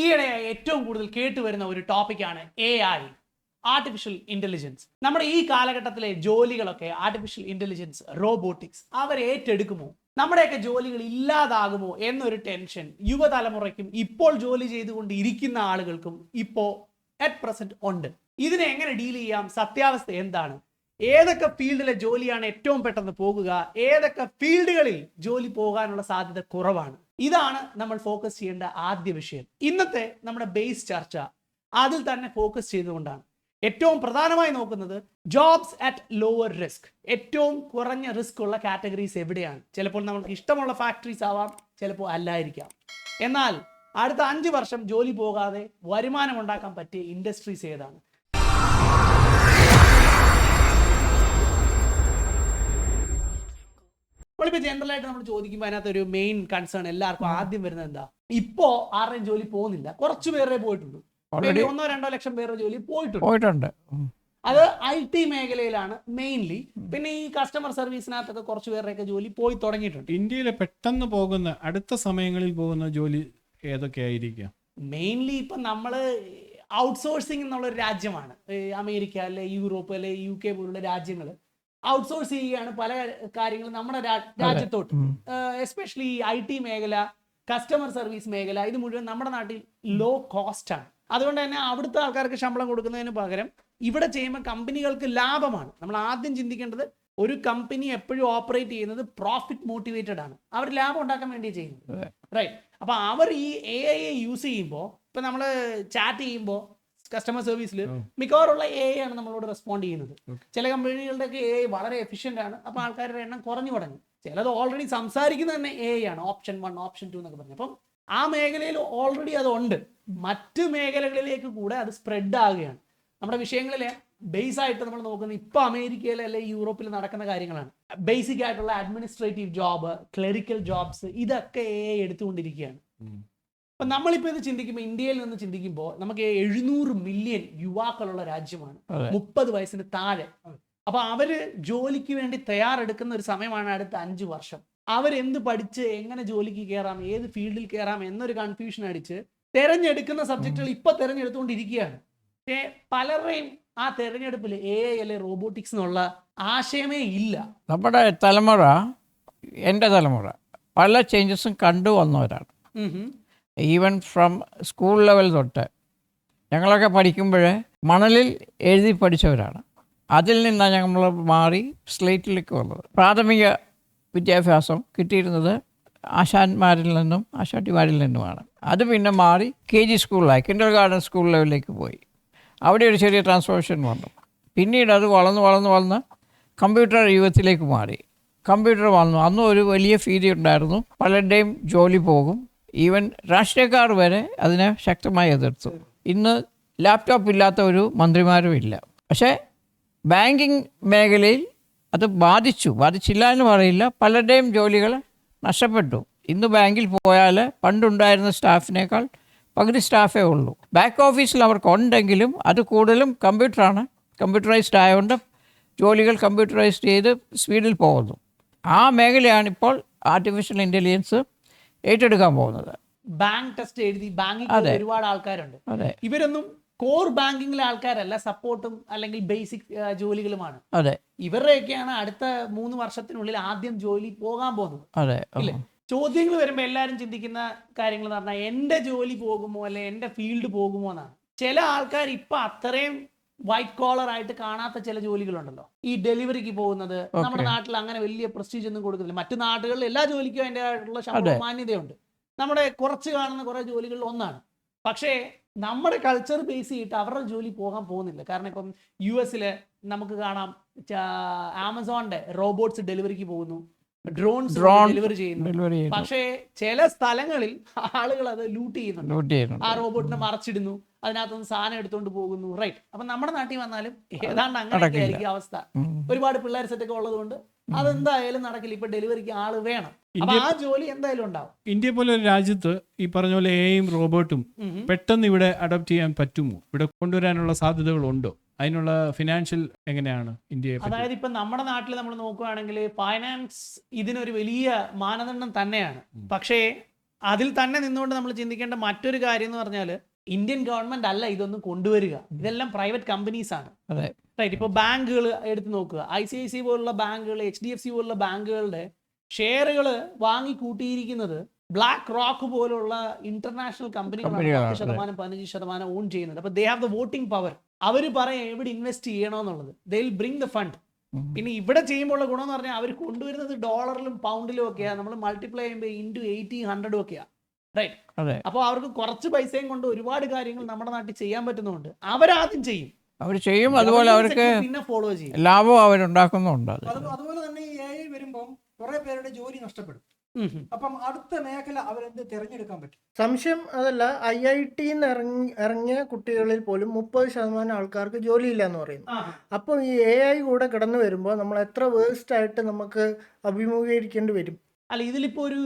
ഈയിടെയായി ഏറ്റവും കൂടുതൽ കേട്ടുവരുന്ന ഒരു ടോപ്പിക്കാണ് AI, ആർട്ടിഫിഷ്യൽ ഇന്റലിജൻസ്. നമ്മുടെ ഈ കാലഘട്ടത്തിലെ ജോലികളൊക്കെ ആർട്ടിഫിഷ്യൽ ഇന്റലിജൻസ്, റോബോട്ടിക്സ് അവർ ഏറ്റെടുക്കുമോ, നമ്മുടെയൊക്കെ ജോലികൾ ഇല്ലാതാകുമോ എന്നൊരു ടെൻഷൻ യുവതലമുറയ്ക്കും ഇപ്പോൾ ജോലി ചെയ്തുകൊണ്ടിരിക്കുന്ന ആളുകൾക്കും ഇപ്പോൾ അറ്റ് പ്രസന്റ് ഉണ്ട്. ഇതിനെ എങ്ങനെ ഡീൽ ചെയ്യാം, സത്യാവസ്ഥ എന്താണ്, ഏതൊക്കെ ഫീൽഡിലെ ജോലിയാണ് ഏറ്റവും പെട്ടെന്ന് പോകുക, ഏതൊക്കെ ഫീൽഡുകളിൽ ജോലി പോകാനുള്ള സാധ്യത കുറവാണ്, ഇതാണ് നമ്മൾ ഫോക്കസ് ചെയ്യേണ്ട ആദ്യ വിഷയം. ഇന്നത്തെ നമ്മുടെ ബേസ് ചർച്ച അതിൽ തന്നെ ഫോക്കസ് ചെയ്തുകൊണ്ടാണ്. ഏറ്റവും പ്രധാനമായി നോക്കുന്നത് ജോബ്സ് അറ്റ് ലോവർ റിസ്ക്, ഏറ്റവും കുറഞ്ഞ റിസ്ക് ഉള്ള കാറ്റഗറീസ് എവിടെയാണ്. ചിലപ്പോൾ നമുക്ക് ഇഷ്ടമുള്ള ഫാക്ടറീസ് ആവാം, ചിലപ്പോൾ അല്ലായിരിക്കാം. എന്നാൽ അടുത്ത 5 വർഷം ജോലി പോകാതെ വരുമാനം ഉണ്ടാക്കാൻ പറ്റിയ ഇൻഡസ്ട്രീസ് ഏതാണ്? നമ്മളിപ്പോൾ ജനറലായിട്ട് നമ്മൾ ചോദിക്കുമ്പോൾ അതിനകത്ത് ഒരു മെയിൻ കൺസേൺ എല്ലാവർക്കും ആദ്യം വരുന്നത് എന്താ, ഇപ്പോ ആരുടെയും ജോലി പോകുന്നില്ല, കുറച്ചു പേരെ പോയിട്ടുള്ളൂ, 1-2 ലക്ഷം പേരുടെ ജോലി പോയിട്ടുണ്ട്. അത് IT മേഖലയിലാണ് മെയിൻലി. പിന്നെ ഈ കസ്റ്റമർ സർവീസിനകത്തൊക്കെ കുറച്ചു പേരുടെയൊക്കെ ജോലി പോയി തുടങ്ങിയിട്ടുണ്ട്. ഇന്ത്യയിൽ പെട്ടെന്ന് പോകുന്ന അടുത്ത സമയങ്ങളിൽ പോകുന്ന ജോലി ഏതൊക്കെയായിരിക്കാം? മെയിൻലി ഇപ്പം നമ്മൾ ഔട്ട്സോഴ്സിങ് എന്നുള്ളൊരു രാജ്യമാണ്. അമേരിക്ക അല്ലെ യൂറോപ്പ് അല്ലെ UK പോലുള്ള രാജ്യങ്ങൾ ഔട്ട്സോഴ്സ് ചെയ്യുകയാണ് പല കാര്യങ്ങളും നമ്മുടെ രാജ്യത്തോട്ട്. എസ്പെഷ്യലി IT മേഖല, കസ്റ്റമർ സർവീസ് മേഖല, ഇത് മുഴുവൻ നമ്മുടെ നാട്ടിൽ ലോ കോസ്റ്റ് ആണ്. അതുകൊണ്ട് തന്നെ അവിടുത്തെ ആൾക്കാർക്ക് ശമ്പളം കൊടുക്കുന്നതിന് പകരം ഇവിടെ ചെയ്യുമ്പോൾ കമ്പനികൾക്ക് ലാഭമാണ്. നമ്മൾ ആദ്യം ചിന്തിക്കേണ്ടത്, ഒരു കമ്പനി എപ്പോഴും ഓപ്പറേറ്റ് ചെയ്യുന്നത് പ്രോഫിറ്റ് മോട്ടിവേറ്റഡ് ആണ്. അവർ ലാഭം ഉണ്ടാക്കാൻ വേണ്ടി ചെയ്യുന്നത്, റൈറ്റ്? അപ്പൊ അവർ ഈ AI യൂസ് ചെയ്യുമ്പോൾ, ഇപ്പൊ നമ്മൾ ചാറ്റ് ചെയ്യുമ്പോൾ കസ്റ്റമർ സർവീസിൽ മിക്കവാറുള്ള AI ആണ് നമ്മളോട് റെസ്പോണ്ട് ചെയ്യുന്നത്. ചില കമ്പനികളുടെയൊക്കെ AI വളരെ എഫിഷ്യന്റ് ആണ്, അപ്പൊ ആൾക്കാരുടെ എണ്ണം കുറഞ്ഞു തുടങ്ങി. ചിലത് ഓൾറെഡി സംസാരിക്കുന്നത് തന്നെ AI ആണ്, ഓപ്ഷൻ 1 ഓപ്ഷൻ 2 എന്നൊക്കെ പറഞ്ഞു. അപ്പം ആ മേഖലയിൽ ഓൾറെഡി അതുണ്ട്. മറ്റു മേഖലകളിലേക്ക് കൂടെ അത് സ്പ്രെഡ് ആകുകയാണ്. നമ്മുടെ വിഷയങ്ങളിലെ ബേസ് ആയിട്ട് നമ്മൾ നോക്കുന്നത് ഇപ്പൊ അമേരിക്കയിൽ അല്ലെ യൂറോപ്പിൽ നടക്കുന്ന കാര്യങ്ങളാണ്. ബേസിക് ആയിട്ടുള്ള അഡ്മിനിസ്ട്രേറ്റീവ് ജോബ്, ക്ലറിക്കൽ ജോബ്സ്, ഇതൊക്കെ AI എടുത്തുകൊണ്ടിരിക്കുകയാണ്. അപ്പൊ നമ്മളിപ്പോ ഇത് ചിന്തിക്കുമ്പോൾ, ഇന്ത്യയിൽ നിന്ന് ചിന്തിക്കുമ്പോൾ, നമുക്ക് 700 മില്യൺ യുവാക്കളുള്ള രാജ്യമാണ്, 30 വയസ്സിന് താഴെ. അപ്പൊ അവര് ജോലിക്ക് വേണ്ടി തയ്യാറെടുക്കുന്ന ഒരു സമയമാണ് അടുത്ത 5 വർഷം. അവരെന്ത് പഠിച്ച് എങ്ങനെ ജോലിക്ക് കയറാം, ഏത് ഫീൽഡിൽ കയറാം എന്നൊരു കൺഫ്യൂഷൻ അടിച്ച് തെരഞ്ഞെടുക്കുന്ന സബ്ജക്റ്റുകൾ ഇപ്പൊ തെരഞ്ഞെടുത്തുകൊണ്ടിരിക്കുകയാണ്. പക്ഷേ പലരുടെയും ആ തെരഞ്ഞെടുപ്പിൽ AI അല്ലെ റോബോട്ടിക്സ് എന്നുള്ള ആശയമേ ഇല്ല. നമ്മുടെ തലമുറ, എൻ്റെ തലമുറ പല ചേഞ്ചസും കണ്ടു വന്നവരാണ്. ഈവൻ ഫ്രം സ്കൂൾ ലെവൽ തൊട്ട് ഞങ്ങളൊക്കെ പഠിക്കുമ്പോൾ മണലിൽ എഴുതി പഠിച്ചവരാണ്. അതിൽ നിന്നാണ് നമ്മൾ മാറി സ്ലേറ്റിലേക്ക് വന്നത്. പ്രാഥമിക വിദ്യാഭ്യാസം കിട്ടിയിരുന്നത് ആശാന്മാരിൽ നിന്നും ആശാട്ടിമാരിൽ നിന്നുമാണ്. അത് പിന്നെ മാറി KG സ്കൂളിലായി, കിൻഡർ ഗാർഡൻ സ്കൂൾ ലെവലിലേക്ക് പോയി. അവിടെ ഒരു ചെറിയ ട്രാൻസ്ഫോർമേഷൻ വന്നു. പിന്നീട് അത് വളർന്ന് കമ്പ്യൂട്ടർ യുഗത്തിലേക്ക് മാറി. കമ്പ്യൂട്ടർ വന്നു, അന്നും ഒരു വലിയ ഭീതി ഉണ്ടായിരുന്നു, പലരുടെയും ജോലി പോകും. ഈവൻ രാഷ്ട്രീയക്കാർ വരെ അതിനെ ശക്തമായി എതിർത്തു. ഇന്ന് ലാപ്ടോപ്പ് ഇല്ലാത്ത ഒരു മന്ത്രിമാരും ഇല്ല. പക്ഷേ ബാങ്കിങ് മേഖലയിൽ അത് ബാധിച്ചില്ല എന്ന് പറയില്ല, പലരുടെയും ജോലികൾ നഷ്ടപ്പെട്ടു. ഇന്ന് ബാങ്കിൽ പോയാൽ പണ്ടുണ്ടായിരുന്ന സ്റ്റാഫിനേക്കാൾ പകുതി സ്റ്റാഫേ ഉള്ളൂ. ബാക്ക് ഓഫീസിൽ അവർക്കുണ്ടെങ്കിലും അത് കൂടുതലും കമ്പ്യൂട്ടറാണ്. കമ്പ്യൂട്ടറൈസ്ഡ് ആയതുകൊണ്ട് ജോലികൾ കമ്പ്യൂട്ടറൈസ്ഡ് ചെയ്ത് സ്പീഡിൽ പോകുന്നു. ആ മേഖലയാണിപ്പോൾ ആർട്ടിഫിഷ്യൽ ഇൻ്റലിജൻസ് ഏറ്റെടുക്കാൻ പോകുന്നത്. ബാങ്ക് ടെസ്റ്റ് എഴുതി ബാങ്കിങ് ഒരുപാട് ആൾക്കാരുണ്ട്. ഇവരൊന്നും കോർ ബാങ്കിങ്ങിലെ ആൾക്കാരല്ല, സപ്പോർട്ടും അല്ലെങ്കിൽ ബേസിക് ജോലികളുമാണ്. അതെ, ഇവരുടെയൊക്കെയാണ് അടുത്ത 3 വർഷത്തിനുള്ളിൽ ആദ്യം ജോലി പോകാൻ പോകുന്നത്. അല്ലേ? ചോദ്യങ്ങൾ വരുമ്പോൾ എല്ലാവരും ചിന്തിക്കുന്ന കാര്യങ്ങൾ എന്ന് പറഞ്ഞാൽ, എന്റെ ജോലി പോകുമോ അല്ലെ എന്റെ ഫീൽഡ് പോകുമോ എന്നാണ്. ചില ആൾക്കാർ ഇപ്പൊ അത്രയും വൈറ്റ് കോളർ ആയിട്ട് കാണാത്ത ചില ജോലികളുണ്ടല്ലോ, ഈ ഡെലിവറിക്ക് പോകുന്നത്. നമ്മുടെ നാട്ടിൽ അങ്ങനെ വലിയ പ്രസ്റ്റീജ് ഒന്നും കൊടുക്കുന്നില്ല. മറ്റു നാടുകളിൽ എല്ലാ ജോലിക്കും അതിൻ്റെതായിട്ടുള്ള ശമ്പള മാന്യതയുണ്ട്. നമ്മുടെ കുറച്ച് കാണുന്ന കുറെ ജോലികളിൽ ഒന്നാണ്. പക്ഷേ നമ്മുടെ കൾച്ചർ ബേസ് ചെയ്തിട്ട് അവരുടെ ജോലി പോകാൻ പോകുന്നില്ല. കാരണം ഇപ്പം US നമുക്ക് കാണാം, ആമസോണിന്റെ റോബോട്ട്സ് ഡെലിവറിക്ക് പോകുന്നു, ഡ്രോൺസ് ഡെലിവറി ചെയ്യുന്നു. പക്ഷേ ചില സ്ഥലങ്ങളിൽ ആളുകൾ അത് ലൂട്ട് ചെയ്യുന്നുണ്ട്. ആ റോബോട്ടിനെ മറച്ചിടുന്നു, അതിനകത്തുനിന്ന് സാധനം എടുത്തുകൊണ്ട് പോകുന്നു, റൈറ്റ്? അപ്പൊ നമ്മുടെ നാട്ടിൽ വന്നാലും ഏതാണ്ട് അങ്ങനെയൊക്കെ ആയിരിക്കും അവസ്ഥ. ഒരുപാട് പിള്ളേർ സെറ്റൊക്കെ ഉള്ളത് കൊണ്ട് അതെന്തായാലും നടക്കില്ല. ഇപ്പൊ ഡെലിവറിക്ക് ആള് വേണം, അപ്പൊ ആ ജോലി എന്തായാലും ഉണ്ടാവും. ഇന്ത്യ പോലെ ഒരു രാജ്യത്ത് ഈ പറഞ്ഞ പോലെ AI റോബോട്ടും പെട്ടെന്ന് ഇവിടെ അഡോപ്റ്റ് ചെയ്യാൻ പറ്റുമോ? ഇവിടെ കൊണ്ടുവരാനുള്ള സാധ്യതകളുണ്ടോ? അതിനുള്ള ഫിനാൻഷ്യൽ എങ്ങനെയാണ് ഇന്ത്യയെ? അതായത് ഇപ്പൊ നമ്മുടെ നാട്ടിൽ നമ്മൾ നോക്കുകയാണെങ്കിൽ ഫൈനാൻസ് ഇതിനൊരു വലിയ മാനദണ്ഡം തന്നെയാണ്. പക്ഷേ അതിൽ തന്നെ നിന്നുകൊണ്ട് നമ്മൾ ചിന്തിക്കേണ്ട മറ്റൊരു കാര്യം എന്ന് പറഞ്ഞാൽ ഇന്ത്യൻ ഗവൺമെന്റ് അല്ല ഇതൊന്നും കൊണ്ടുവരിക, ഇതെല്ലാം പ്രൈവറ്റ് കമ്പനീസ് ആണ്. അതെ, റൈറ്റ്. ഇപ്പോൾ ബാങ്കുകൾ എടുത്ത് നോക്കുക, ICICI പോലുള്ള ബാങ്കുകൾ, HDFC പോലുള്ള ബാങ്കുകളുടെ ഷെയറുകൾ വാങ്ങി കൂട്ടിയിരിക്കുന്നത് ബ്ലാക്ക് റോക്ക് പോലുള്ള ഇന്റർനാഷണൽ കമ്പനികളാണ് 10%, 15% ഓൺ ചെയ്യുന്നത്. അപ്പോൾ they have the voting power. അവർ പറയും എവിടെ ഇൻവെസ്റ്റ് ചെയ്യണമെന്നുള്ളത്. They will bring the fund. പിന്നെ ഇവിടെ ചെയ്യുമ്പോൾ ഗുണം എന്ന് പറഞ്ഞാൽ അവർ കൊണ്ടുവരുന്നത് ഡോളറിലും പൗണ്ടിലും ഒക്കെയാണ്, നമ്മൾ മൾട്ടിപ്ലൈ ചെയ്യുമ്പോൾ ഇൻറ്റു 80, 100 ഒക്കെയാണ്. റൈറ്റ്. അപ്പോൾ അവർക്ക് കുറച്ച് പൈസയും കൊണ്ട് ഒരുപാട് കാര്യങ്ങൾ നമ്മുടെ നാട്ടിൽ ചെയ്യാൻ പറ്റുന്നുണ്ട്. അവരാദ്യം ചെയ്യും, അവർ ചെയ്യും. അതുപോലെ അവർക്ക് പിന്നെ ഫോളോ ചെയ്യും, ലാഭം അവരുണ്ടാക്കുന്നുണ്ട്. അതുപോലെ തന്നെ ഈ AI വരുമ്പോൾ കുറെ പേരുടെ ജോലി നഷ്ടപ്പെടും. അപ്പം അടുത്ത മേഖല അവരെന്ത് തിരഞ്ഞെടുക്കാൻ പറ്റും? സംശയം അതല്ല, IIT ഇറങ്ങിയ കുട്ടികളിൽ പോലും 30% ആൾക്കാർക്ക് ജോലിയില്ല എന്ന് പറയുന്നു. അപ്പം ഈ AI കൂടെ കടന്നു വരുമ്പോൾ നമ്മൾ എത്ര വേസ്റ്റ് ആയിട്ട് നമുക്ക് അഭിമുഖീകരിക്കേണ്ടി വരും? അല്ല, ഇതിലിപ്പോൾ ഒരു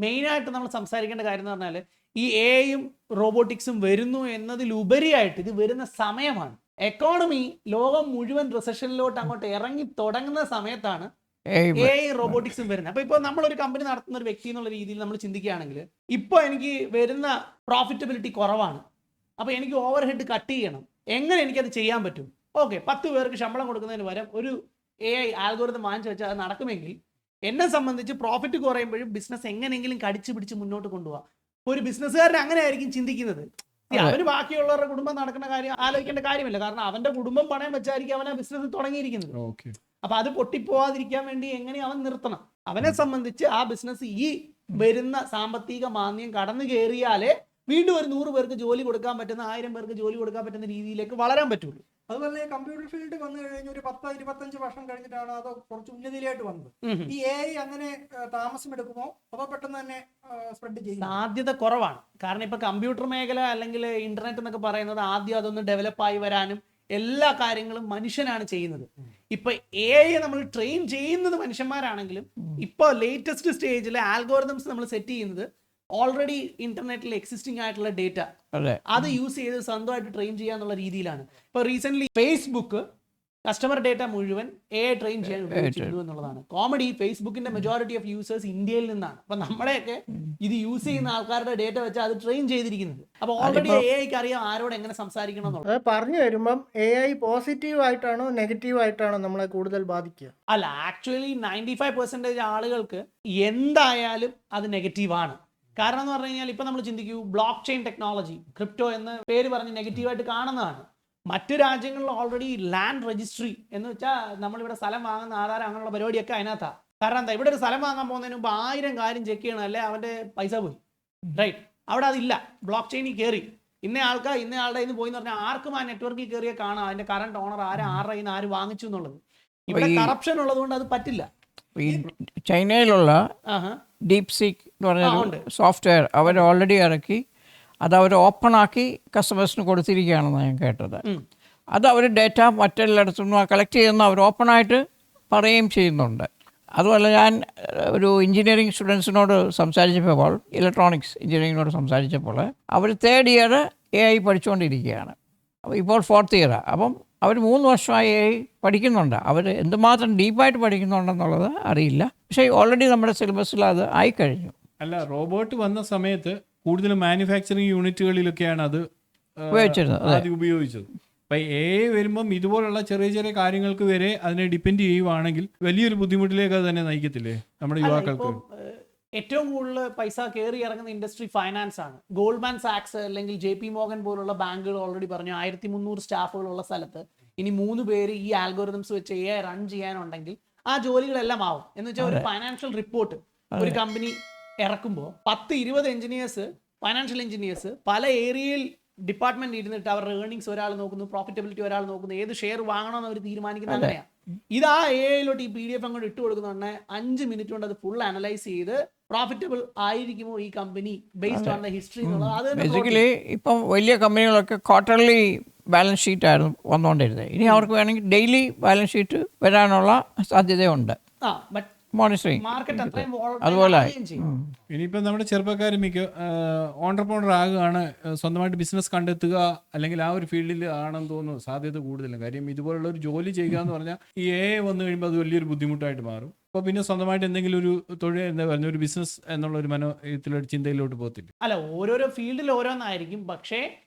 മെയിനായിട്ട് നമ്മൾ സംസാരിക്കേണ്ട കാര്യം എന്ന് പറഞ്ഞാൽ ഈ AI-യും റോബോട്ടിക്സും വരുന്നു എന്നതിലുപരിയായിട്ട് ഇത് വരുന്ന സമയമാണ്. എക്കോണമി ലോകം മുഴുവൻ റിസഷനിലോട്ട് അങ്ങോട്ട് ഇറങ്ങി തുടങ്ങുന്ന സമയത്താണ് AI റോബോട്ടിക്സും വരുന്നത്. അപ്പോൾ ഇപ്പോൾ നമ്മളൊരു കമ്പനി നടത്തുന്ന ഒരു വ്യക്തി എന്നുള്ള രീതിയിൽ നമ്മൾ ചിന്തിക്കുകയാണെങ്കിൽ ഇപ്പോൾ എനിക്ക് വരുന്ന പ്രോഫിറ്റബിലിറ്റി കുറവാണ്, അപ്പോൾ എനിക്ക് ഓവർ ഹെഡ് കട്ട് ചെയ്യണം. എങ്ങനെ എനിക്കത് ചെയ്യാൻ പറ്റും? ഓക്കെ, 10 പേർക്ക് ശമ്പളം കൊടുക്കുന്നതിന് പകരം ഒരു AI ആൽഗോരിതം വാങ്ങിച്ചു വെച്ചാൽ അത് നടക്കുമെങ്കിൽ എന്നെ സംബന്ധിച്ച് പ്രോഫിറ്റ് കുറയുമ്പോഴും ബിസിനസ് എങ്ങനെയെങ്കിലും കടിച്ചു പിടിച്ച് മുന്നോട്ട് കൊണ്ടുപോകാം. ഒരു ബിസിനസ്സുകാരൻ അങ്ങനെ ആയിരിക്കും ചിന്തിക്കുന്നത്. അവന് ബാക്കിയുള്ളവരുടെ കുടുംബം നടക്കുന്ന കാര്യം ആലോചിക്കേണ്ട കാര്യമില്ല, കാരണം അവന്റെ കുടുംബം പണയം വെച്ചായിരിക്കും അവൻ ആ ബിസിനസ് തുടങ്ങിയിരിക്കുന്നത്. അപ്പൊ അത് പൊട്ടിപ്പോവാതിരിക്കാൻ വേണ്ടി എങ്ങനെ അവൻ നിർത്തണം. അവനെ സംബന്ധിച്ച് ആ ബിസിനസ് ഈ വരുന്ന സാമ്പത്തിക മാന്ദ്യം കടന്നു കയറിയാലേ വീണ്ടും ഒരു 100 പേർക്ക് ജോലി കൊടുക്കാൻ പറ്റുന്ന, 1000 പേർക്ക് ജോലി കൊടുക്കാൻ പറ്റുന്ന രീതിയിലേക്ക് വളരാൻ പറ്റുള്ളൂ. അതുപോലെ കമ്പ്യൂട്ടർ ഫീൽഡ് വന്നു കഴിഞ്ഞ ഒരു 10-25 വർഷം കഴിഞ്ഞിട്ടാണ് അത് കുറച്ച് ഉന്നതിയിലായിട്ട് വന്നത്. ഈ AI അങ്ങനെ താമസം എടുക്കുമോ അതോ പെട്ടെന്ന് തന്നെ സ്പ്രെഡ് ചെയ്യും? സാധ്യത കുറവാണ്. കാരണം ഇപ്പൊ കമ്പ്യൂട്ടർ മേഖല അല്ലെങ്കിൽ ഇന്റർനെറ്റ് എന്നൊക്കെ പറയുന്നത് ആദ്യം അതൊന്ന് ഡെവലപ്പായി വരാനും എല്ലാ കാര്യങ്ങളും മനുഷ്യനാണ് ചെയ്യുന്നത്. ഇപ്പൊ AI നമ്മൾ ട്രെയിൻ ചെയ്യുന്നത് മനുഷ്യന്മാരാണെങ്കിലും ഇപ്പൊ ലേറ്റസ്റ്റ് സ്റ്റേജിലെ ആൽഗോറിതംസ് നമ്മൾ സെറ്റ് ചെയ്യുന്നത് ഓൾറെഡി ഇന്റർനെറ്റിൽ എക്സിസ്റ്റിംഗ് ആയിട്ടുള്ള ഡേറ്റ അത് യൂസ് ചെയ്ത് സ്വന്തമായിട്ട് ട്രെയിൻ ചെയ്യാന്നുള്ള രീതിയിലാണ്. ഇപ്പൊ റീസെന്റ് ഫേസ്ബുക്ക് കസ്റ്റമർ ഡേറ്റ മുഴുവൻ AI ട്രെയിൻ ചെയ്യാൻ ഉപയോഗിച്ചിരുന്നു എന്നുള്ളതാണ് കോമഡി. ഫേസ്ബുക്കിന്റെ മെജോറിറ്റി ഓഫ് യൂസേഴ്സ് ഇന്ത്യയിൽ നിന്നാണ്. അപ്പൊ നമ്മളെയൊക്കെ ഇത് യൂസ് ചെയ്യുന്ന ആൾക്കാരുടെ ഡേറ്റ വെച്ച് അത് ട്രെയിൻ ചെയ്തിരിക്കുന്നത്. അപ്പൊ ഓൾറെഡി AIക്ക് അറിയാം ആരോട് എങ്ങനെ സംസാരിക്കണം എന്നുള്ളത്. അത് പറഞ്ഞു വരുമ്പം AI പോസിറ്റീവ് ആയിട്ടാണോ നെഗറ്റീവ് ആയിട്ടാണോ നമ്മളെ കൂടുതൽ ബാധിക്കുക? അല്ല, ആക്ച്വലി 95% ആളുകൾക്ക് എന്തായാലും അത് നെഗറ്റീവാണ്. കാരണം എന്ന് പറഞ്ഞു കഴിഞ്ഞാൽ ഇപ്പൊ നമ്മൾ ചിന്തിക്കൂ, ബ്ലോക്ക് ചെയിൻ ടെക്നോളജി, ക്രിപ്റ്റോ എന്ന് പേര് പറഞ്ഞ് നെഗറ്റീവായിട്ട് കാണുന്നതാണ്. മറ്റു രാജ്യങ്ങളിൽ ഓൾറെഡി ലാൻഡ് രജിസ്ട്രി എന്ന് വെച്ചാൽ നമ്മളിവിടെ സ്ഥലം വാങ്ങുന്ന ആധാരം അങ്ങനെയുള്ള പരിപാടിയൊക്കെ അതിനകത്താണ്. കാരണം എന്താ, ഇവിടെ ഒരു സ്ഥലം വാങ്ങാൻ പോകുന്നതിന് മുമ്പ് 1000 കാര്യം ചെക്ക് ചെയ്യണം, അല്ലെ അവന്റെ പൈസ പോയി. റൈറ്റ്. അവിടെ അതില്ല. ബ്ലോക്ക് ചെയിനിൽ കയറി ഇന്ന ആൾക്കാർ ഇന്ന ആളുടെ ഇന്ന് പോയി എന്ന് പറഞ്ഞാൽ ആർക്കും ആ നെറ്റ്വർക്കിൽ കയറിയ കാണാം അതിന്റെ കറണ്ട് ഓണർ ആരുടെ കയ്യിൽ നിന്ന് ആര് വാങ്ങിച്ചു എന്നുള്ളത്. ഇവിടെ കറപ്ഷൻ ഉള്ളത് കൊണ്ട് അത് പറ്റില്ല. ഈ ചൈനയിലുള്ള ഡീപ് സീക്ക് എന്ന് പറഞ്ഞൊരു സോഫ്റ്റ്വെയർ അവർ ഓൾറെഡി ഇറക്കി അത് അവർ ഓപ്പണാക്കി കസ്റ്റമേഴ്സിന് കൊടുത്തിരിക്കുകയാണെന്ന് ഞാൻ കേട്ടത്. അത് അവർ ഡേറ്റ മറ്റെല്ലായിടത്തുനിന്നും കളക്ട് ചെയ്യുന്ന അവർ ഓപ്പണായിട്ട് പറയുകയും ചെയ്യുന്നുണ്ട്. അതുപോലെ ഞാൻ ഒരു എഞ്ചിനീയറിംഗ് സ്റ്റുഡൻസിനോട് സംസാരിച്ചപ്പോൾ, ഇലക്ട്രോണിക്സ് എഞ്ചിനീയറിങ്ങിനോട് സംസാരിച്ചപ്പോൾ അവർ 3rd ഇയർ AI പഠിച്ചുകൊണ്ടിരിക്കുകയാണ്. അപ്പോൾ ഇപ്പോൾ 4th ഇയറാണ്. അപ്പം അവർ 3 വർഷമായി AI പഠിക്കുന്നുണ്ട്. അവർ എന്തുമാത്രം ഡീപ്പായിട്ട് പഠിക്കുന്നുണ്ടെന്നുള്ളത് അറിയില്ല. പക്ഷേ ഓൾറെഡി നമ്മുടെ സിലബസിൽ അത് ആയിക്കഴിഞ്ഞു. അല്ല, റോബോട്ട് വന്ന സമയത്ത് കൂടുതലും മാനുഫാക്ചറിങ് യൂണിറ്റുകളിലൊക്കെയാണ് അത് ആദ്യം ഉപയോഗിച്ചത്. അപ്പം AI വരുമ്പം ഇതുപോലുള്ള ചെറിയ ചെറിയ കാര്യങ്ങൾക്ക് വരെ അതിനെ ഡിപ്പെൻഡ് ചെയ്യുവാണെങ്കിൽ വലിയൊരു ബുദ്ധിമുട്ടിലേക്ക് അത് തന്നെ നയിക്കത്തില്ലേ നമ്മുടെ യുവാക്കൾക്ക്? ഏറ്റവും കൂടുതൽ പൈസ കയറി ഇറങ്ങുന്ന ഇൻഡസ്ട്രി ഫൈനാൻസ് ആണ്. ഗോൾഡ്മാൻ സാക്സ് അല്ലെങ്കിൽ JP മോർഗൻ പോലുള്ള ബാങ്കുകൾ ഓൾറെഡി പറഞ്ഞു 1300 സ്റ്റാഫുകളുള്ള സ്ഥലത്ത് ഇനി 3 പേര് ഈ ആൽഗോറിതംസ് വെച്ച് AI റൺ ചെയ്യാനുണ്ടെങ്കിൽ ആ ജോലികളെല്ലാം ആവും. എന്ന് വെച്ചാൽ ഒരു ഫൈനാൻഷ്യൽ റിപ്പോർട്ട് ഒരു കമ്പനി ഇറക്കുമ്പോൾ 10-20 എഞ്ചിനീയേഴ്സ്, ഫൈനാൻഷ്യൽ എഞ്ചിനീയേഴ്സ് പല ഏരിയയിൽ ഡിപ്പാർട്ട്മെന്റ് ഇരുന്നിട്ട് അവരുടെ ഏർണിങ്സ് ഒരാൾ നോക്കുന്നു, പ്രോഫിറ്റബിലിറ്റി ഒരാൾ നോക്കുന്നു, ഏത് ഷെയർ വാങ്ങണമെന്ന് അവർ തീരുമാനിക്കുന്നത് അങ്ങനെയാണ്. ഇത് ആ AI-ലോട്ട് ഈ PDF അങ്ങോട്ട് ഇട്ട് കൊടുക്കുന്നുണ്ടെ 5 മിനിറ്റ് കൊണ്ട് അത് ഫുൾ അനലൈസ് ചെയ്ത് പ്രോഫിറ്റബിൾ ആയിരിക്കുമോ ഈ company based on the history എന്നുള്ളത്. ബേസിക്കലി ഇപ്പം വലിയ കമ്പനികളൊക്കെ ക്വാർട്ടർലി ബാലൻസ് ഷീറ്റ് ആയിരുന്നു വന്നുകൊണ്ടിരുന്നത്. ഇനി അവർക്ക് വേണമെങ്കിൽ ഡെയിലി ബാലൻസ് ഷീറ്റ് വരാനുള്ള സാധ്യതയുണ്ട്. മോണിറ്ററിങ് മാർക്കറ്റ് അത്രയും അതുപോലെ ആയി. volatile ചെയ്യും. ഇനിയിപ്പോൾ നമ്മുടെ ചെറുപ്പക്കാർ മിക്ക ഓണ്ടർപ്രണർ ആകുകയാണ്, സ്വന്തമായിട്ട് ബിസിനസ് കണ്ടെത്തുക അല്ലെങ്കിൽ ആ ഒരു ഫീൽഡിൽ ആണെന്ന് തോന്നുന്നു സാധ്യത കൂടുതലും. കാര്യം ഇതുപോലുള്ള ഒരു ജോലി ചെയ്യുക എന്ന് പറഞ്ഞാൽ ഈ AI വന്നു കഴിയുമ്പോൾ അത് വലിയൊരു ബുദ്ധിമുട്ടായിട്ട് മാറും. അപ്പോൾ പിന്നെ സ്വന്തമായിട്ട് എന്തെങ്കിലും ഒരു തൊഴിൽ, എന്താ പറയുക, ഒരു ബിസിനസ് എന്നുള്ള ഒരു ഇതിലൊരു ചിന്തയിലോട്ട് പോകത്തില്ല. അല്ല, ഓരോരോ ഫീൽഡിൽ ഓരോന്നായിരിക്കും, പക്ഷേ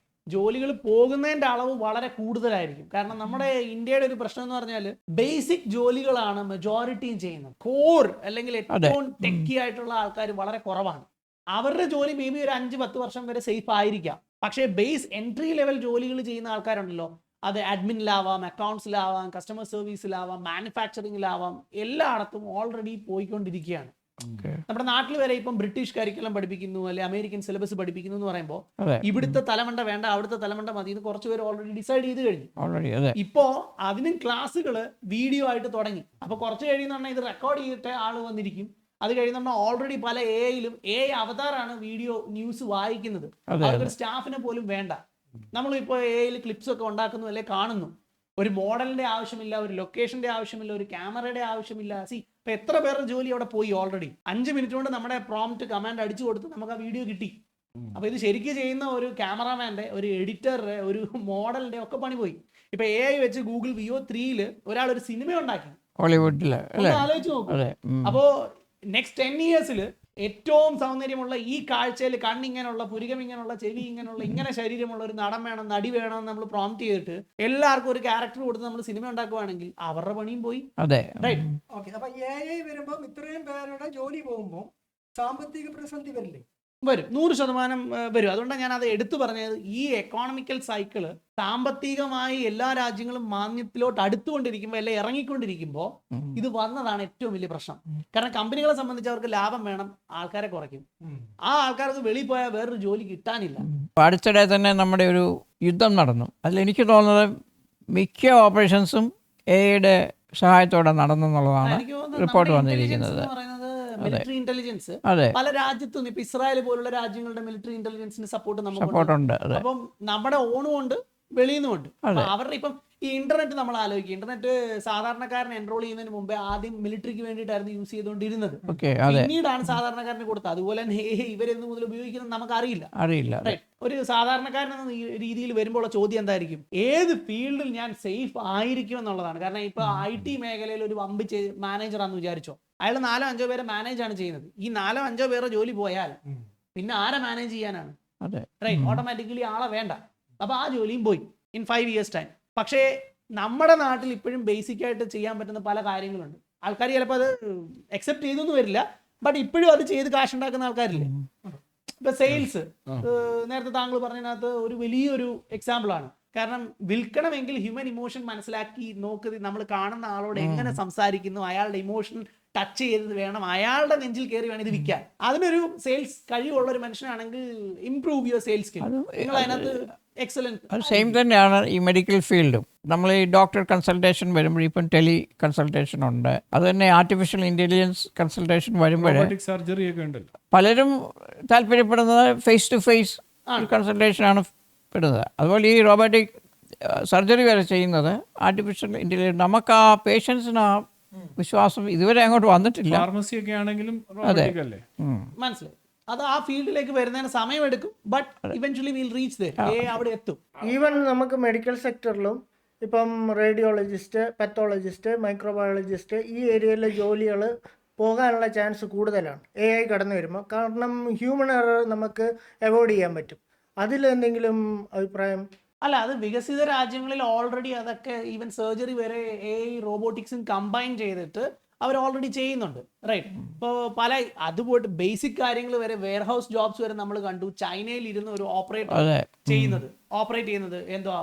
ജോലികൾ പോകുന്നതിന്റെ അളവ് വളരെ കൂടുതലായിരിക്കും. കാരണം നമ്മുടെ ഇന്ത്യയുടെ ഒരു പ്രശ്നം എന്ന് പറഞ്ഞാൽ ബേസിക് ജോലികളാണ് മെജോറിറ്റിയും ചെയ്യുന്നത്. കോർ അല്ലെങ്കിൽ ഏറ്റവും ടെക്കി ആയിട്ടുള്ള ആൾക്കാർ വളരെ കുറവാണ്. അവരുടെ ജോലി മേ ബി ഒരു 5-10 വർഷം വരെ സേഫ് ആയിരിക്കാം. പക്ഷേ ബേസ് എൻട്രി ലെവൽ ജോലികൾ ചെയ്യുന്ന ആൾക്കാരുണ്ടല്ലോ, അത് അഡ്മിനിലാവാം, അക്കൗണ്ട്സിലാവാം, കസ്റ്റമർ സർവീസിലാവാം, മാനുഫാക്ചറിങ്ങിലാവാം, എല്ലായിടത്തും ഓൾറെഡി പോയിക്കൊണ്ടിരിക്കുകയാണ്. നമ്മുടെ നാട്ടിൽ വരെ ഇപ്പം ബ്രിട്ടീഷ് കരിക്കുലം പഠിപ്പിക്കുന്നു, അല്ലെ അമേരിക്കൻ സിലബസ് പഠിപ്പിക്കുന്നു എന്ന് പറയുമ്പോൾ ഇവിടുത്തെ തലമണ്ട വേണ്ട, അവിടുത്തെ തലമണ്ട മതി എന്ന് കുറച്ച് പേര് ഓൾറെഡി ഡിസൈഡ് ചെയ്ത് കഴിഞ്ഞു. ഇപ്പോ അതിനും ക്ലാസ്സുകൾ വീഡിയോ ആയിട്ട് തുടങ്ങി. അപ്പൊ കുറച്ച് കഴിയുന്ന ഇത് റെക്കോർഡ് ചെയ്തിട്ട് ആള് വന്നിരിക്കും. അത് കഴിയുന്ന ഓൾറെഡി പല AI-യിലും AI അവതാറാണ് വീഡിയോ ന്യൂസ് വായിക്കുന്നത്. അവർക്കൊരു സ്റ്റാഫിനെ പോലും വേണ്ട. നമ്മളിപ്പോൾ AI-യിൽ ക്ലിപ്സ് ഒക്കെ ഉണ്ടാക്കുന്നു അല്ലെ കാണുന്നു. ഒരു മോഡലിന്റെ ആവശ്യമില്ല, ഒരു ലൊക്കേഷന്റെ ആവശ്യമില്ല, ഒരു ക്യാമറയുടെ ആവശ്യമില്ല. ഇപ്പൊ എത്ര പേരുടെ ജോലി അവിടെ പോയി ഓൾറെഡി. 5 മിനിറ്റ് കൊണ്ട് നമ്മുടെ പ്രോംപ്റ്റ് കമാൻഡ് അടിച്ചു കൊടുത്ത് നമുക്ക് ആ വീഡിയോ കിട്ടി. അപ്പൊ ഇത് ശരിക്കും ചെയ്യുന്ന ഒരു ക്യാമറാമാന്റെ, ഒരു എഡിറ്ററുടെ, ഒരു മോഡലിന്റെ ഒക്കെ പണി പോയി. ഇപ്പൊ AI വെച്ച് ഗൂഗിൾ VO3-ൽ ഒരാൾ ഒരു സിനിമ ഉണ്ടാക്കി, ഹോളിവുഡില് ആലോചിച്ച് നോക്കും. അപ്പോ നെക്സ്റ്റ് 10 ഇയേഴ്സിൽ ഏറ്റവും സൗന്ദര്യമുള്ള ഈ കാഴ്ചയിൽ കണ്ണിങ്ങനെയുള്ള, പുരികം ഇങ്ങനെയുള്ള, ചെവി ഇങ്ങനെയുള്ള, ഇങ്ങനെ ശരീരമുള്ള ഒരു നടൻ വേണം, നടി വേണം എന്ന് നമ്മൾ പ്രോംപ്റ്റ് ചെയ്തിട്ട് എല്ലാവർക്കും ഒരു ക്യാരക്ടർ കൊടുത്ത് നമ്മൾ സിനിമ ഉണ്ടാക്കുവാണെങ്കിൽ അവരുടെ പണിയും പോയി. റൈറ്റ്. ഓക്കെ, അപ്പൊ AI വരുമ്പോൾ ഇത്രയും പേരുടെ ജോലി പോകുമ്പോൾ സാമ്പത്തിക പ്രതിസന്ധി വരില്ലേ? വരും, 100% വരും. അതുകൊണ്ടാണ് ഞാൻ അത് എടുത്തു പറഞ്ഞത്. ഈ എക്കോണമിക്കൽ സൈക്കിള് സാമ്പത്തികമായി എല്ലാ രാജ്യങ്ങളും മാന്യത്തിലോട്ട് അടുത്തുകൊണ്ടിരിക്കുമ്പോൾ, അല്ലെ ഇറങ്ങിക്കൊണ്ടിരിക്കുമ്പോൾ ഇത് വന്നതാണ് ഏറ്റവും വലിയ പ്രശ്നം. കാരണം കമ്പനികളെ സംബന്ധിച്ച് അവർക്ക് ലാഭം വേണം, ആൾക്കാരെ കുറയ്ക്കും. ആ ആൾക്കാർക്ക് വെളിയിൽ പോയാൽ വേറൊരു ജോലി കിട്ടാനില്ല. അടുത്തിടെ തന്നെ നമ്മുടെ ഒരു യുദ്ധം നടന്നു. അതിൽ എനിക്ക് തോന്നുന്നത് മിക്ക ഓപ്പറേഷൻസും AI-യുടെ സഹായത്തോടെ നടന്നെന്നുള്ളതാണ് റിപ്പോർട്ട് വന്നിരിക്കുന്നത്. മിലിറ്ററി ഇന്റലിജൻസ് പല രാജ്യത്തും, ഇപ്പൊ ഇസ്രായേൽ പോലുള്ള രാജ്യങ്ങളുടെ മിലിറ്ററി ഇന്റലിജൻസിന് സപ്പോർട്ട് ഉണ്ട്. അപ്പം നമ്മുടെ ഓണും ഉണ്ട്, വെളിയുന്നുണ്ട്. അവരുടെ ഇപ്പം ഈ ഇന്റർനെറ്റ് നമ്മൾ ആലോചിക്കുക, ഇന്റർനെറ്റ് സാധാരണക്കാരൻ എൻറോൾ ചെയ്യുന്നതിന് മുമ്പേ ആദ്യം മിലിറ്ററിക്ക് വേണ്ടിയിട്ടായിരുന്നു യൂസ് ചെയ്തുകൊണ്ടിരുന്നത്. പിന്നീടാണ് സാധാരണക്കാരന് കൊടുത്തത്. അതുപോലെ തന്നെ ഇവരെന്ന് മുതൽ ഉപയോഗിക്കുന്നത് നമുക്ക് അറിയില്ല. ഒരു സാധാരണക്കാരൻ എന്ന രീതിയിൽ വരുമ്പോൾ ചോദ്യം എന്തായിരിക്കും, ഏത് ഫീൽഡിൽ ഞാൻ സേഫ് ആയിരിക്കും എന്നുള്ളതാണ്. കാരണം ഇപ്പൊ IT മേഖലയിൽ ഒരു വമ്പ് മാനേജറാണെന്ന് വിചാരിച്ചോ, അയാൾ 4-5 പേരെ മാനേജ് ആണ് ചെയ്യുന്നത്. ഈ 4-5 പേരെ ജോലി പോയാൽ പിന്നെ ആരെ മാനേജ് ചെയ്യാനാണ്? റൈറ്റ്, ഓട്ടോമാറ്റിക്കലി ആളെ വേണ്ട. അപ്പൊ ആ ജോലിയും പോയി ഇൻ 5 years ടൈം. പക്ഷേ നമ്മുടെ നാട്ടിൽ ഇപ്പോഴും ബേസിക് ആയിട്ട് ചെയ്യാൻ പറ്റുന്ന പല കാര്യങ്ങളുണ്ട്. ആൾക്കാർ ചിലപ്പോൾ അത് അക്സെപ്റ്റ് ചെയ്തൊന്നും വരില്ല, ബട്ട് ഇപ്പോഴും അത് ചെയ്ത് കാശുണ്ടാക്കുന്ന ആൾക്കാരില്ലേ. ഇപ്പൊ സെയിൽസ്, നേരത്തെ താങ്കൾ പറഞ്ഞതിനകത്ത് ഒരു വലിയൊരു എക്സാമ്പിൾ ആണ്. കാരണം വിൽക്കണമെങ്കിൽ ഹ്യൂമൻ ഇമോഷൻ മനസ്സിലാക്കി നോക്കി നമ്മൾ കാണുന്ന ആളോട് എങ്ങനെ സംസാരിക്കുന്നു, അയാളുടെ ഇമോഷൻ ടച്ച് ചെയ്ത് വേണം, അയാളുടെ നെഞ്ചിൽ കയറി വേണം ഇത് വിൽക്കാൻ. അതിനൊരു സെയിൽസ് കഴിവുള്ള ഒരു മനുഷ്യനാണെങ്കിൽ ഇംപ്രൂവ് യുവർ സെയിൽസ് സ്കിൽ. നിങ്ങൾ അതിനകത്ത് എക്സലന്റ്. അത് സെയിം തന്നെയാണ് ഈ മെഡിക്കൽ ഫീൽഡും. നമ്മൾ ഈ ഡോക്ടർ കൺസൾട്ടേഷൻ വരുമ്പോൾ ഇപ്പം ടെലി കൺസൾട്ടേഷൻ ഉണ്ട്. അത് തന്നെ ആർട്ടിഫിഷ്യൽ ഇന്റലിജൻസ് കൺസൾട്ടേഷൻ വരുമ്പോൾ സർജറി ഒക്കെ ഉണ്ടല്ലോ, പലരും താല്പര്യപ്പെടുന്നത് ഫേസ് ടു ഫേസ് കൺസൾട്ടേഷനാണ് പെടുന്നത്. അതുപോലെ ഈ റോബോട്ടിക് സർജറി വരെ ചെയ്യുന്നത് ആർട്ടിഫിഷ്യൽ ഇന്റലിജൻസ്. നമുക്ക് ആ പേഷ്യൻസിന് ആ വിശ്വാസം ഇതുവരെ അങ്ങോട്ട് വന്നിട്ടില്ല. ഫാർമസി ഒക്കെ ആണെങ്കിലും മനസ്സിലായി. അത് ആ ഫീൽഡിലേക്ക് വരുന്നതിന് സമയമെടുക്കും, but eventually will reach there, അവിടെ എത്തും. ഈവൻ നമുക്ക് മെഡിക്കൽ സെക്ടറിലും ഇപ്പം റേഡിയോളജിസ്റ്റ്, പത്തോളജിസ്റ്റ്, മൈക്രോബയോളജിസ്റ്റ് ഈ ഏരിയയിലെ ജോലികൾ പോകാനുള്ള ചാൻസ് കൂടുതലാണ് AI കടന്നു വരുമ്പോൾ. കാരണം ഹ്യൂമൻ എറർ നമുക്ക് അവോയ്ഡ് ചെയ്യാൻ പറ്റും. അതിലെന്തെങ്കിലും അഭിപ്രായം? അല്ല, അത് വികസിത രാജ്യങ്ങളിൽ ഓൾറെഡി അതൊക്കെ ഈവൻ സർജറി വരെ AI റോബോട്ടിക്സും കമ്പൈൻ ചെയ്തിട്ട് അവർ ഓൾറെഡി ചെയ്യുന്നുണ്ട്. റൈറ്റ്. ഇപ്പോൾ പല അതുപോയിട്ട് ബേസിക് കാര്യങ്ങൾ വരെ, വെയർ ഹൗസ് ജോബ്സ് വരെ നമ്മൾ കണ്ടു. ചൈനയിൽ ഇരുന്ന് ഒരു ഓപ്പറേറ്റ് ചെയ്യുന്നത് എന്തോ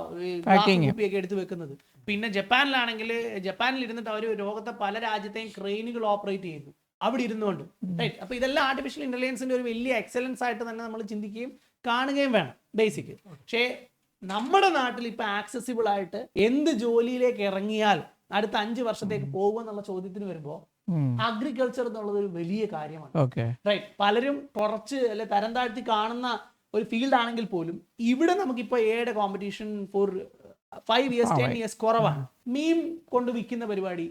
കുപ്പിയൊക്കെ എടുത്ത് വെക്കുന്നത്. പിന്നെ ജപ്പാനിൽ ഇരുന്നിട്ട് അവർ ലോകത്തെ പല രാജ്യത്തെയും ക്രെയിനുകൾ ഓപ്പറേറ്റ് ചെയ്യുന്നു അവിടെ ഇരുന്നുകൊണ്ട്. റൈറ്റ്. അപ്പൊ ഇതെല്ലാം ആർട്ടിഫിഷ്യൽ ഇന്റലിജൻസിന്റെ ഒരു വലിയ എക്സലൻസ് ആയിട്ട് തന്നെ നമ്മൾ ചിന്തിക്കുകയും കാണുകയും വേണം ബേസിക്. പക്ഷേ നമ്മുടെ നാട്ടിൽ ഇപ്പൊ ആക്സസിബിൾ ആയിട്ട് എന്ത് ജോലിയിലേക്ക് ഇറങ്ങിയാൽ അടുത്ത 5 വർഷത്തേക്ക് പോകുക എന്നുള്ള ചോദ്യത്തിന് വരുമ്പോ അഗ്രികൾച്ചർ എന്നുള്ളത് ഒരു വലിയ കാര്യമാണ്. റൈറ്റ്. പലരും കുറച്ച് അല്ലെ തരം താഴ്ത്തി കാണുന്ന ഒരു ഫീൽഡ് ആണെങ്കിൽ പോലും ഇവിടെ നമുക്കിപ്പോ AI competition four 5 years 10 years കുറവാണ്. മീം കൊണ്ട് വിൽക്കുന്ന പരിപാടി,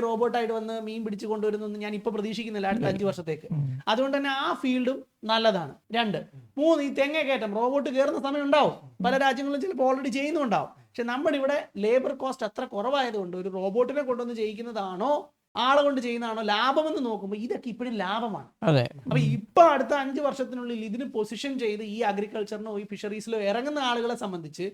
റോബോട്ടായിട്ട് വന്ന് മീൻ പിടിച്ച് കൊണ്ടുവരുന്നൊന്നും ഞാൻ ഇപ്പൊ പ്രതീക്ഷിക്കുന്നില്ല അടുത്ത 5 വർഷത്തേക്ക്. അതുകൊണ്ട് തന്നെ ആ ഫീൽഡും നല്ലതാണ്. 2, 3 ഈ തെങ്ങ കയറ്റം റോബോട്ട് കയറുന്ന സമയം ഉണ്ടാവും, പല രാജ്യങ്ങളും ചിലപ്പോൾ ഓൾറെഡി ചെയ്യുന്നുണ്ടാവും. പക്ഷെ നമ്മുടെ ഇവിടെ ലേബർ കോസ്റ്റ് അത്ര കുറവായതുകൊണ്ട് ഒരു റോബോട്ടിനെ കൊണ്ടുവന്ന് ചെയ്യിക്കുന്നതാണോ ആളെ കൊണ്ട് ചെയ്യുന്നതാണോ ലാഭമെന്ന് നോക്കുമ്പോൾ ഇതൊക്കെ ഇപ്പോഴും ലാഭമാണ്. അപ്പൊ ഇപ്പൊ അടുത്ത 5 വർഷത്തിനുള്ളിൽ ഇതിന് പൊസിഷൻ ചെയ്ത് ഈ അഗ്രികൾച്ചറിനോ ഈ ഫിഷറീസിലോ ഇറങ്ങുന്ന ആളുകളെ സംബന്ധിച്ച്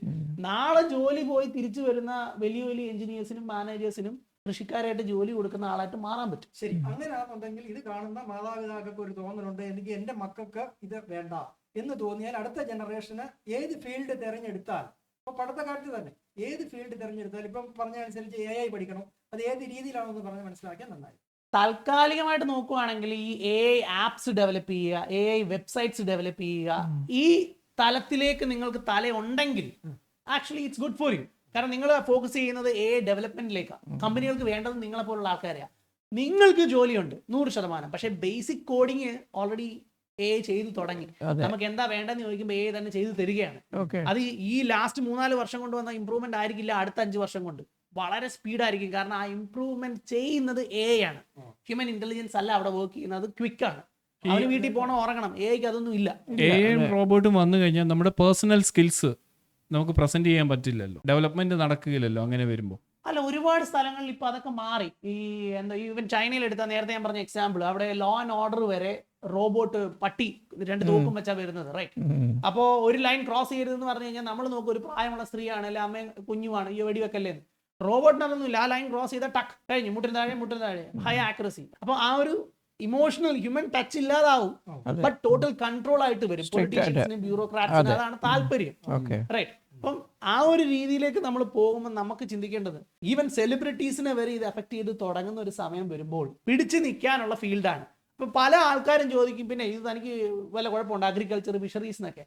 നാളെ ജോലി പോയി തിരിച്ചു വരുന്ന വലിയ വലിയ എഞ്ചിനീയേഴ്സിനും മാനേജേഴ്സിനും കൃഷിക്കാരായിട്ട് ജോലി കൊടുക്കുന്ന ആളായിട്ട് മാറാൻ പറ്റും. ശരി, അങ്ങനെയാണെന്നുണ്ടെങ്കിൽ ഇത് കാണുന്ന മാതാപിതാക്കൾക്ക് ഒരു തോന്നലുണ്ട്, എനിക്ക് എന്റെ മക്കൾക്ക് ഇത് വേണ്ട എന്ന് തോന്നിയാൽ അടുത്ത ജനറേഷന് ഏത് ഫീൽഡ് തിരഞ്ഞെടുത്താൽ, ഇപ്പൊ പഠിത്തക്കാലത്ത് തന്നെ ഏത് ഫീൽഡ് തിരഞ്ഞെടുത്താൽ, ഇപ്പം പറഞ്ഞ അനുസരിച്ച് AI പഠിക്കണം, അത് ഏത് രീതിയിലാണെന്ന് പറഞ്ഞ് മനസ്സിലാക്കിയാൽ നന്നായി. താൽക്കാലികമായിട്ട് നോക്കുവാണെങ്കിൽ ഈ AI ആപ്സ് ഡെവലപ്പ് ചെയ്യുക, AI വെബ്സൈറ്റ്സ് ഡെവലപ്പ് ചെയ്യുക, ഈ തലത്തിലേക്ക് നിങ്ങൾക്ക് തലയുണ്ടെങ്കിൽ actually it's good for you. കാരണം നിങ്ങൾ ഫോക്കസ് ചെയ്യുന്നത് AI ഡെവലപ്മെന്റിലേക്കാണ്. കമ്പനികൾക്ക് വേണ്ടത് നിങ്ങളെ പോലുള്ള ആൾക്കാരെയാണ്. നിങ്ങൾക്ക് ജോലിയുണ്ട് 100%, പക്ഷേ ബേസിക് കോഡിങ് ഓൾറെഡി AI ചെയ്തു തുടങ്ങി. നമുക്ക് എന്താ വേണ്ടെന്ന് ചോദിക്കുമ്പോൾ AI തന്നെ ചെയ്തു തരികയാണ്. അത് ഈ ലാസ്റ്റ് 3-4 വർഷം കൊണ്ട് വന്ന ഇമ്പ്രൂവ്മെന്റ് ആയിരിക്കില്ല അടുത്ത 5 വർഷം കൊണ്ട്, വളരെ സ്പീഡായിരിക്കും. കാരണം ആ ഇമ്പ്രൂവ്മെന്റ് ചെയ്യുന്നത് AI ആണ്. ഹ്യൂമൻ ഇന്റലിജൻസ് അല്ല അവിടെ വർക്ക് ചെയ്യുന്നത്, ക്വിക്ക് ആണ്. അവന് വീട്ടിൽ പോകണം, ഉറങ്ങണം. AIക്ക് അതൊന്നും ഇല്ല. AI റോബോട്ടും വന്നു കഴിഞ്ഞാൽ നമ്മുടെ പേഴ്സണൽ സ്കിൽസ് നമുക്ക് പ്രസന്റ് ചെയ്യാൻ പറ്റില്ലല്ലോ, ഡെവലപ്മെന്റ് നടക്കുകയില്ലല്ലോ അങ്ങനെ വരുമ്പോൾ. അല്ല, ഒരുപാട് സ്ഥലങ്ങളിൽ ഇപ്പൊ അതൊക്കെ മാറി. ഈ എന്താ ഈവൻ ചൈനയിൽ എടുത്താൽ നേരത്തെ ഞാൻ പറഞ്ഞ എക്സാമ്പിൾ, അവിടെ ലോ ആൻഡ് ഓർഡർ വരെ റോബോട്ട് പട്ടി 2 തോക്കും വെച്ചാ വരുന്നത്, റൈറ്റ്? അപ്പോ ഒരു ലൈൻ ക്രോസ് ചെയ്യരുതെന്ന് പറഞ്ഞു കഴിഞ്ഞാൽ നമ്മൾ നോക്കും ഒരു പ്രായമുള്ള സ്ത്രീയാണ്, അല്ലെ അമ്മയും കുഞ്ഞുമാണ്, ഈ വെടിവെക്കല്ലേ. റോബോട്ടിനൊന്നുമില്ല, ആ ലൈൻ ക്രോസ് ചെയ്താൽ ടക്ക് കഴിഞ്ഞു, മുട്ടിന് താഴെ ഹൈ ആക്യുറസി. അപ്പൊ ആ ഒരു ഇമോഷണൽ ഹ്യൂമൻ ടച്ച് ഇല്ലാതാവും, ബട്ട് ടോട്ടൽ കൺട്രോൾ ആയിട്ട് വരും. പൊളിറ്റീഷ്യൻസിനും ബ്യൂറോക്രാറ്റ്സിനും അതാണ് താല്പര്യം, റൈറ്റ്? അപ്പം ആ ഒരു രീതിയിലേക്ക് നമ്മൾ പോകുമ്പോൾ നമുക്ക് ചിന്തിക്കേണ്ടത് ഈവൻ സെലിബ്രിറ്റീസിനെ വരെ ഇത് എഫക്ട് ചെയ്ത് തുടങ്ങുന്ന ഒരു സമയം വരുമ്പോൾ പിടിച്ചു നിൽക്കാനുള്ള ഫീൽഡാണ്. ഇപ്പൊ പല ആൾക്കാരും ചോദിക്കും, പിന്നെ ഇത് തനിക്ക് വല്ല കുഴപ്പമുണ്ട് അഗ്രികൾച്ചർ ഫിഷറീസ് എന്നൊക്കെ.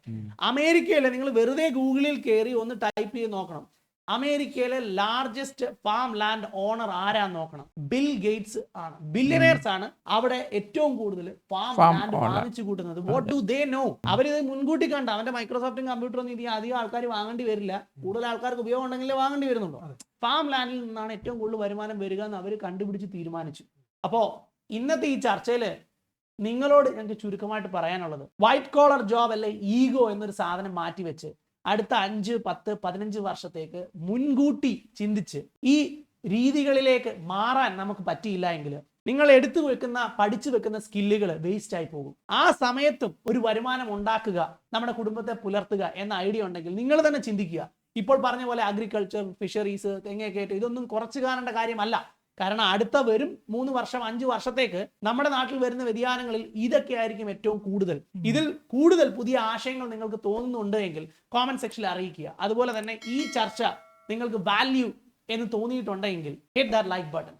അമേരിക്കയിലെ നിങ്ങൾ വെറുതെ ഗൂഗിളിൽ കയറി ഒന്ന് ടൈപ്പ് ചെയ്ത് നോക്കണം, അമേരിക്കയിലെ ലാർജസ്റ്റ് ഫാം ലാൻഡ് ഓണർ ആരാന്ന് നോക്കണം. ബിൽ ഗേറ്റ്സ് ആണ്, ബില്യനേഴ്സ് ആണ് അവിടെ ഏറ്റവും കൂടുതൽ ഫാം ലാൻഡ് വാങ്ങിച്ചു കൂട്ടുന്നത്. What do they know? അവരിത് മുൻകൂട്ടി കണ്ട, അവന്റെ മൈക്രോസോഫ്റ്റും കമ്പ്യൂട്ടറും ഇനി അധികം ആൾക്കാർ വാങ്ങേണ്ടി വരില്ല, കൂടുതൽ ആൾക്കാർക്ക് ഉപയോഗം ഉണ്ടെങ്കിലേ വാങ്ങേണ്ടി വരുന്നുള്ളൂ. ഫാം ലാൻഡിൽ നിന്നാണ് ഏറ്റവും കൂടുതൽ വരുമാനം വരിക എന്ന് അവർ കണ്ടുപിടിച്ച് തീരുമാനിച്ചു. അപ്പോ ഇന്നത്തെ ഈ ചർച്ചയില് നിങ്ങളോട് ഞങ്ങൾക്ക് ചുരുക്കമായിട്ട് പറയാനുള്ളത്, വൈറ്റ് കോളർ ജോബ് അല്ലെ ഈഗോ എന്നൊരു സാധനം മാറ്റിവെച്ച് അടുത്ത 5, 10, 15 വർഷത്തേക്ക് മുൻകൂട്ടി ചിന്തിച്ച് ഈ രീതികളിലേക്ക് മാറാൻ നമുക്ക് പറ്റിയില്ല എങ്കിൽ നിങ്ങൾ എടുത്തു വെക്കുന്ന പഠിച്ചു വെക്കുന്ന സ്കില്ലുകൾ വേസ്റ്റ് ആയി പോകും. ആ സമയത്തും ഒരു വരുമാനം ഉണ്ടാക്കുക, നമ്മുടെ കുടുംബത്തെ പുലർത്തുക എന്ന ഐഡിയ ഉണ്ടെങ്കിൽ നിങ്ങൾ തന്നെ ചിന്തിക്കുക. ഇപ്പോൾ പറഞ്ഞ പോലെ അഗ്രികൾച്ചർ, ഫിഷറീസ്, തെങ്ങേക്കയറ്റം ഇതൊന്നും കുറച്ചു കാണേണ്ട കാര്യമല്ല. കാരണം അടുത്ത വരും 3 വർഷം 5 വർഷത്തേക്ക് നമ്മുടെ നാട്ടിൽ വരുന്ന വ്യതിയാനങ്ങളിൽ ഇതൊക്കെ ആയിരിക്കും ഏറ്റവും കൂടുതൽ. ഇതിൽ കൂടുതൽ പുതിയ ആശയങ്ങൾ നിങ്ങൾക്ക് തോന്നുന്നുണ്ട് എങ്കിൽ കോമന്റ് സെക്ഷനിൽ അറിയിക്കുക. അതുപോലെ തന്നെ ഈ ചർച്ച നിങ്ങൾക്ക് വാല്യൂ എന്ന് തോന്നിയിട്ടുണ്ടെങ്കിൽ ഹിറ്റ് ദാറ്റ് ലൈക്ക് ബട്ടൺ.